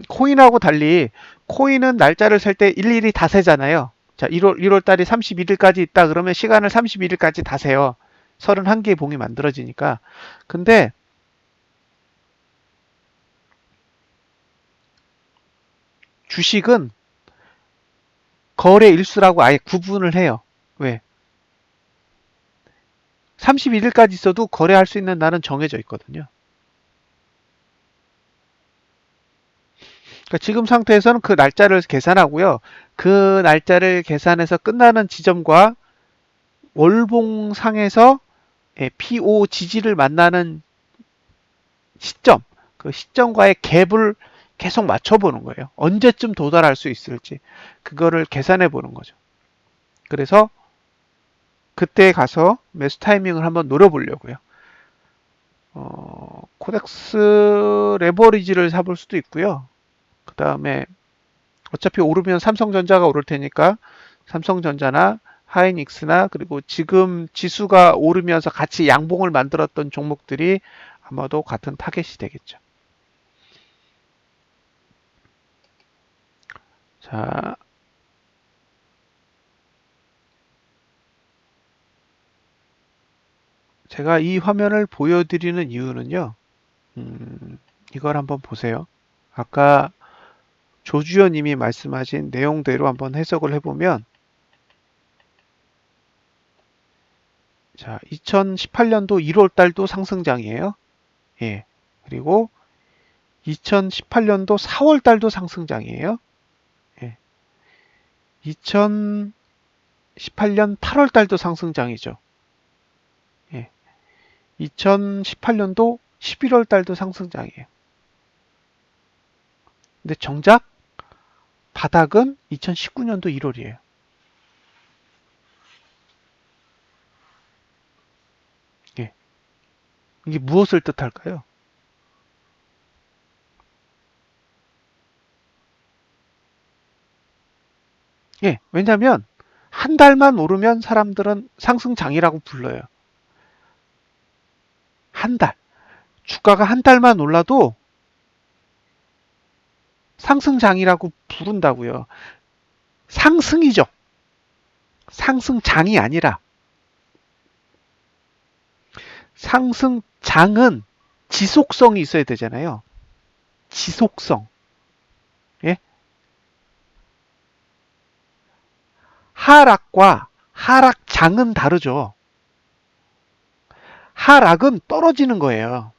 코인하고 달리 코인은 날짜를 셀 때 일일이 다 세잖아요. 자, 1월 달이 31일까지 있다 그러면 시간을 31일까지 다 세요. 31개의 봉이 만들어지니까. 근데 주식은 거래 일수라고 아예 구분을 해요. 왜? 31일까지 있어도 거래할 수 있는 날은 정해져 있거든요. 그러니까 지금 상태에서는 그 날짜를 계산하고요. 그 날짜를 계산해서 끝나는 지점과 월봉상에서 PO 지지를 만나는 시점, 그 시점과의 갭을 계속 맞춰보는 거예요. 언제쯤 도달할 수 있을지 그거를 계산해 보는 거죠. 그래서 그때 가서 매수 타이밍을 한번 노려보려고요. 코덱스 레버리지를 사볼 수도 있고요. 그 다음에 어차피 오르면 삼성전자가 오를 테니까 삼성전자나 하이닉스나 그리고 지금 지수가 오르면서 같이 양봉을 만들었던 종목들이 아마도 같은 타겟이 되겠죠. 자, 제가 이 화면을 보여드리는 이유는요. 이걸 한번 보세요. 아까 조주연님이 말씀하신 내용대로 한번 해석을 해보면 자, 2018년도 1월 달도 상승장이에요. 예. 그리고 2018년도 4월 달도 상승장이에요. 예. 2018년 8월 달도 상승장이죠. 예. 2018년도 11월 달도 상승장이에요. 근데 정작 바닥은 2019년도 1월이에요. 예. 이게 무엇을 뜻할까요? 예. 왜냐하면 한 달만 오르면 사람들은 상승장이라고 불러요. 한 달. 주가가 한 달만 올라도 상승장이라고 부른다고요. 상승이죠. 상승장이 아니라 상승장은 지속성이 있어야 되잖아요. 지속성. 예? 하락과 하락장은 다르죠. 하락은 떨어지는 거예요.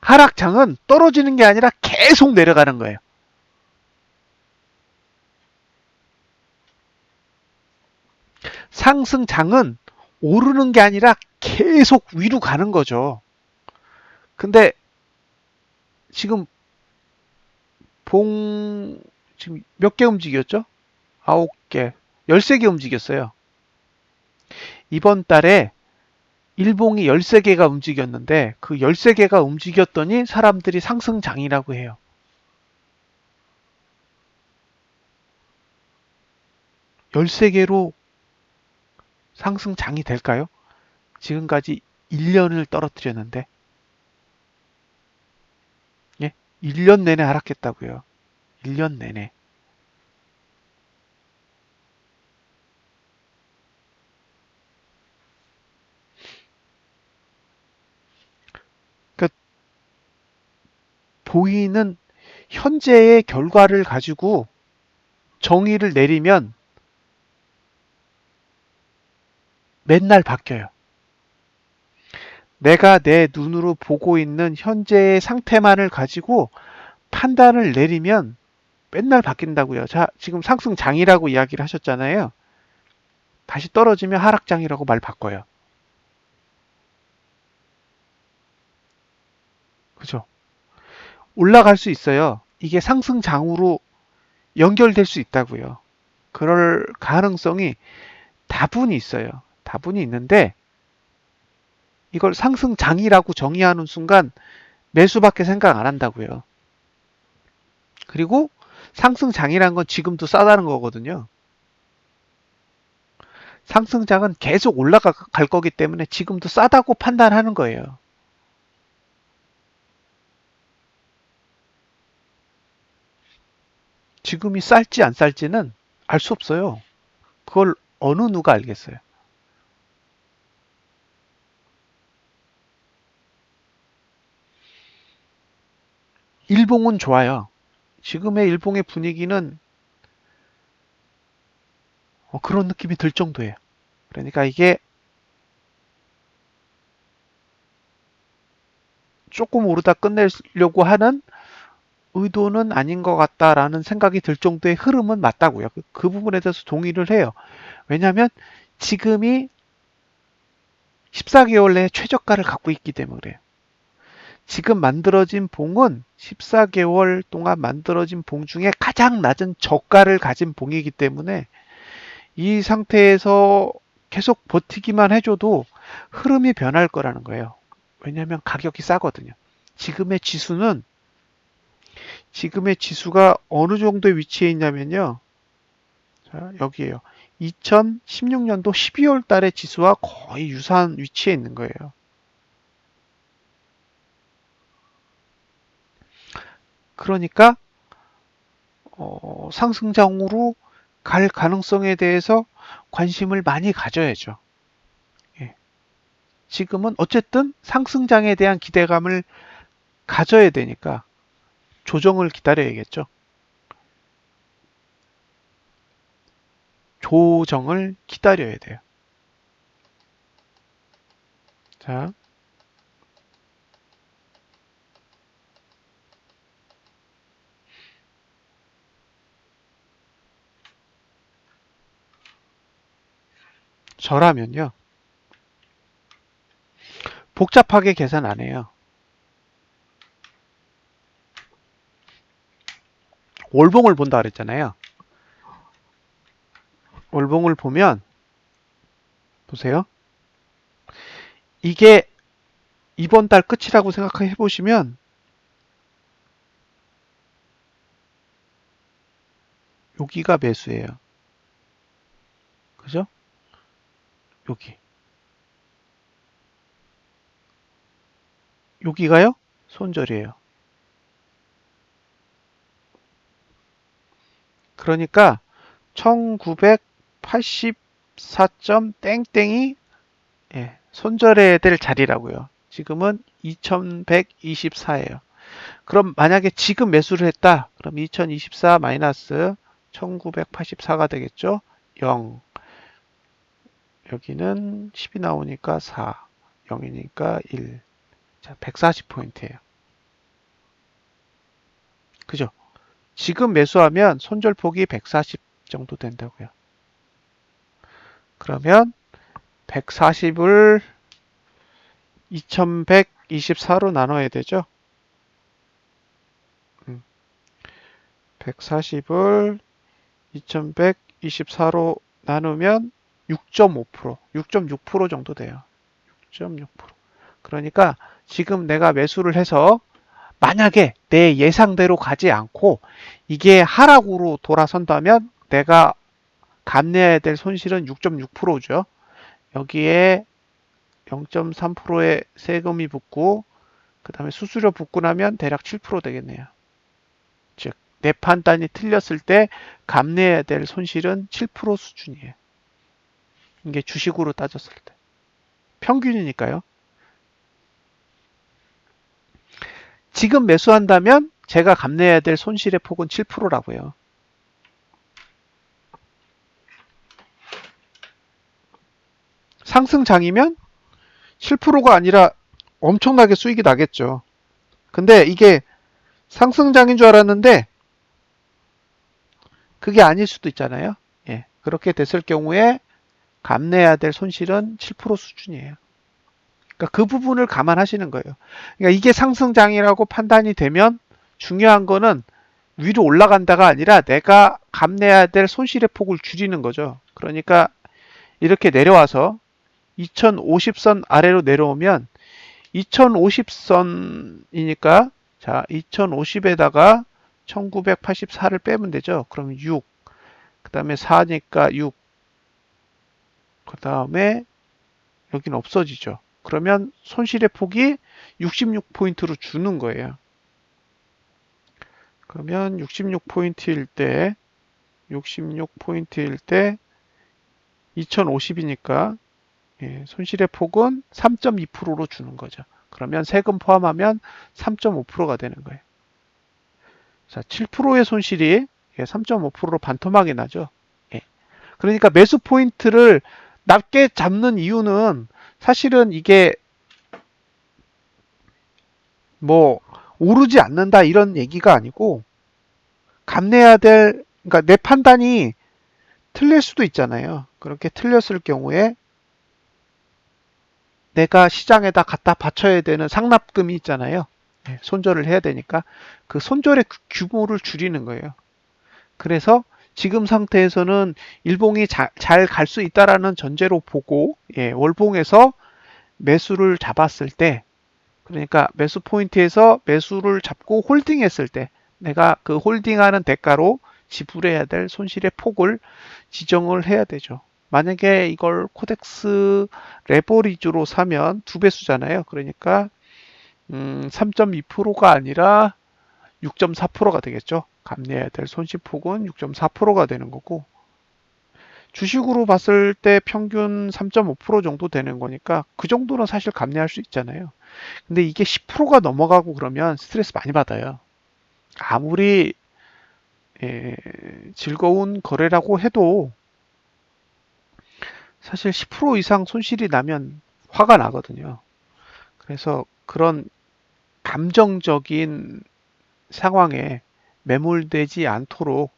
하락장은 떨어지는 게 아니라 계속 내려가는 거예요. 상승장은 오르는 게 아니라 계속 위로 가는 거죠. 근데 지금 봉 지금 몇 개 움직였죠? 9개, 13개 움직였어요. 이번 달에 일봉이 13개가 움직였는데 그 13개가 움직였더니 사람들이 상승장이라고 해요. 13개로 상승장이 될까요? 지금까지 1년을 떨어뜨렸는데 예? 1년 내내 하락했다고요. 1년 내내. 그러니까 보이는 현재의 결과를 가지고 정의를 내리면 맨날 바뀌어요. 내가 내 눈으로 보고 있는 현재의 상태만을 가지고 판단을 내리면 맨날 바뀐다고요. 자, 지금 상승장이라고 이야기를 하셨잖아요. 다시 떨어지면 하락장이라고 말 바꿔요. 그죠? 올라갈 수 있어요. 이게 상승장으로 연결될 수 있다고요. 그럴 가능성이 다분히 있어요. 다분히 있는데 이걸 상승장이라고 정의하는 순간 매수밖에 생각 안 한다고요. 그리고 상승장이란 건 지금도 싸다는 거거든요. 상승장은 계속 올라갈 거기 때문에 지금도 싸다고 판단하는 거예요. 지금이 쌀지 안 쌀지는 알 수 없어요. 그걸 어느 누가 알겠어요. 일봉은 좋아요. 지금의 일봉의 분위기는 그런 느낌이 들 정도예요. 그러니까 이게 조금 오르다 끝내려고 하는 의도는 아닌 것 같다라는 생각이 들 정도의 흐름은 맞다고요. 그 부분에 대해서 동의를 해요. 왜냐하면 지금이 14개월 내에 최저가를 갖고 있기 때문에 그래요. 지금 만들어진 봉은 14개월 동안 만들어진 봉 중에 가장 낮은 저가를 가진 봉이기 때문에 이 상태에서 계속 버티기만 해줘도 흐름이 변할 거라는 거예요. 왜냐하면 가격이 싸거든요. 지금의 지수는 지금의 지수가 어느 정도에 위치해 있냐면요. 자, 여기에요. 2016년도 12월 달의 지수와 거의 유사한 위치에 있는 거예요. 그러니까 상승장으로 갈 가능성에 대해서 관심을 많이 가져야죠. 예. 지금은 어쨌든 상승장에 대한 기대감을 가져야 되니까 조정을 기다려야겠죠. 조정을 기다려야 돼요. 자, 저라면요. 복잡하게 계산 안 해요. 월봉을 본다 그랬잖아요. 월봉을 보면 보세요. 이게 이번 달 끝이라고 생각해 보시면 여기가 매수예요. 그죠? 여기. 여기가요? 손절이에요. 그러니까 1984점 땡땡이 손절해야 될 자리라고요. 지금은 2124예요. 그럼 만약에 지금 매수를 했다. 그럼 2024 마이너스 1984가 되겠죠? 0. 여기는 10이 나오니까 4. 0이니까 1. 자, 140포인트예요. 그죠? 지금 매수하면 손절폭이 140 정도 된다고요. 그러면 140을 2124로 나눠야 되죠? 140을 2124로 나누면 6.5%, 6.6% 정도 돼요. 6.6%. 그러니까 지금 내가 매수를 해서 만약에 내 예상대로 가지 않고 이게 하락으로 돌아선다면 내가 감내해야 될 손실은 6.6%죠. 여기에 0.3%의 세금이 붙고 그 다음에 수수료 붙고 나면 대략 7% 되겠네요. 즉, 내 판단이 틀렸을 때 감내해야 될 손실은 7% 수준이에요. 이게 주식으로 따졌을 때. 평균이니까요. 지금 매수한다면 제가 감내해야 될 손실의 폭은 7%라고요. 상승장이면 7%가 아니라 엄청나게 수익이 나겠죠. 근데 이게 상승장인 줄 알았는데 그게 아닐 수도 있잖아요. 예, 그렇게 됐을 경우에 감내해야 될 손실은 7% 수준이에요. 그러니까 그 부분을 감안하시는 거예요. 그러니까 이게 상승장이라고 판단이 되면 중요한 거는 위로 올라간다가 아니라 내가 감내해야 될 손실의 폭을 줄이는 거죠. 그러니까 이렇게 내려와서 2050선 아래로 내려오면 2050선이니까 자 2050에다가 1984를 빼면 되죠. 그럼 6, 그 다음에 4니까 6, 그 다음에 여기는 없어지죠. 그러면 손실의 폭이 66포인트로 주는 거예요. 그러면 66포인트일 때 66포인트일 때 2050이니까 손실의 폭은 3.2%로 주는 거죠. 그러면 세금 포함하면 3.5%가 되는 거예요. 자, 7%의 손실이 3.5%로 반토막이 나죠. 예. 그러니까 매수 포인트를 낮게 잡는 이유는 사실은 이게 뭐 오르지 않는다 이런 얘기가 아니고 감내해야 될, 그러니까 내 판단이 틀릴 수도 있잖아요. 그렇게 틀렸을 경우에 내가 시장에다 갖다 바쳐야 되는 상납금이 있잖아요. 네, 손절을 해야 되니까 그 손절의 규모를 줄이는 거예요. 그래서 지금 상태에서는 일봉이 잘 갈 수 있다라는 전제로 보고 월봉에서 매수를 잡았을 때, 그러니까 매수 포인트에서 매수를 잡고 홀딩했을 때 내가 그 홀딩하는 대가로 지불해야 될 손실의 폭을 지정을 해야 되죠. 만약에 이걸 코덱스 레버리지로 사면 두 배수잖아요. 그러니까 3.2%가 아니라 6.4%가 되겠죠. 감내해야 될 손실폭은 6.4%가 되는 거고, 주식으로 봤을 때 평균 3.5% 정도 되는 거니까 그 정도는 사실 감내할 수 있잖아요. 근데 이게 10%가 넘어가고 그러면 스트레스 많이 받아요. 아무리 즐거운 거래라고 해도 사실 10% 이상 손실이 나면 화가 나거든요. 그래서 그런 감정적인 상황에 매몰되지 않도록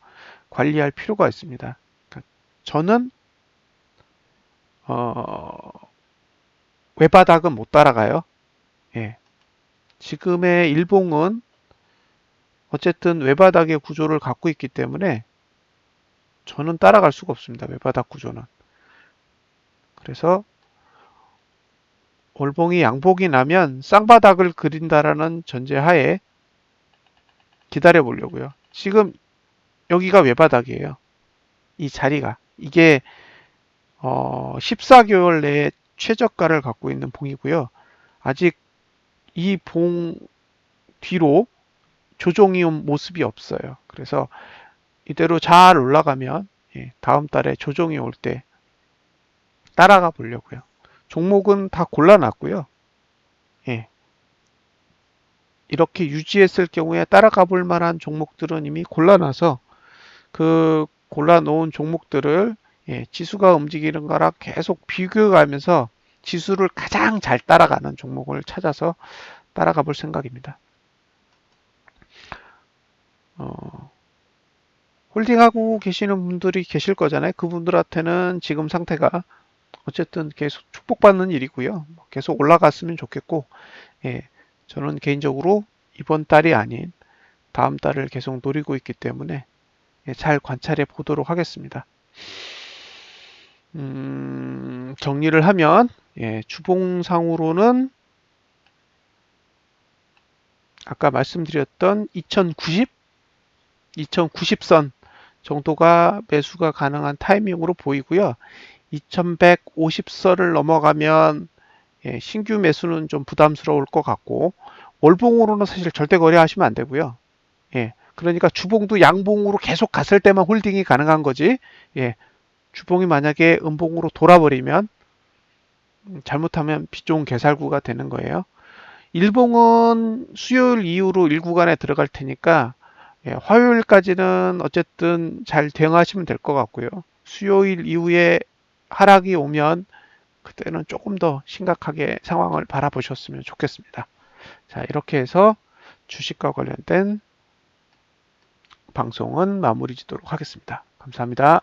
관리할 필요가 있습니다. 그러니까 저는 어, 외바닥은 못 따라가요. 예. 지금의 일봉은 어쨌든 외바닥의 구조를 갖고 있기 때문에 저는 따라갈 수가 없습니다. 외바닥 구조는. 그래서 월봉이 양봉이 나면 쌍바닥을 그린다라는 전제하에 기다려 보려고요. 지금 여기가 외바닥이에요. 이 자리가. 이게 14개월 내에 최저가를 갖고 있는 봉이고요. 아직 이 봉 뒤로 조정이 온 모습이 없어요. 그래서 이대로 잘 올라가면 다음 달에 조정이 올 때 따라가 보려고요. 종목은 다 골라놨고요. 예, 이렇게 유지했을 경우에 따라가 볼 만한 종목들은 이미 골라놔서 그 골라놓은 종목들을 지수가 움직이는 거랑 계속 비교하면서 지수를 가장 잘 따라가는 종목을 찾아서 따라가 볼 생각입니다. 어, 홀딩하고 계시는 분들이 계실 거잖아요. 그분들한테는 지금 상태가 어쨌든 계속 축복받는 일이고요. 계속 올라갔으면 좋겠고, 예, 저는 개인적으로 이번 달이 아닌 다음 달을 계속 노리고 있기 때문에 잘 관찰해 보도록 하겠습니다. 정리를 하면 주봉상으로는 아까 말씀드렸던 2090선 정도가 매수가 가능한 타이밍으로 보이고요. 2150선을 넘어가면 신규 매수는 좀 부담스러울 것 같고, 월봉으로는 사실 절대 거래하시면 안 되고요. 그러니까 주봉도 양봉으로 계속 갔을 때만 홀딩이 가능한 거지. 주봉이 만약에 음봉으로 돌아버리면 잘못하면 빚 좋은 개살구가 되는 거예요. 일봉은 수요일 이후로 일구간에 들어갈 테니까 화요일까지는 어쨌든 잘 대응하시면 될 것 같고요. 수요일 이후에 하락이 오면 그때는 조금 더 심각하게 상황을 바라보셨으면 좋겠습니다. 자, 이렇게 해서 주식과 관련된 방송은 마무리 짓도록 하겠습니다. 감사합니다.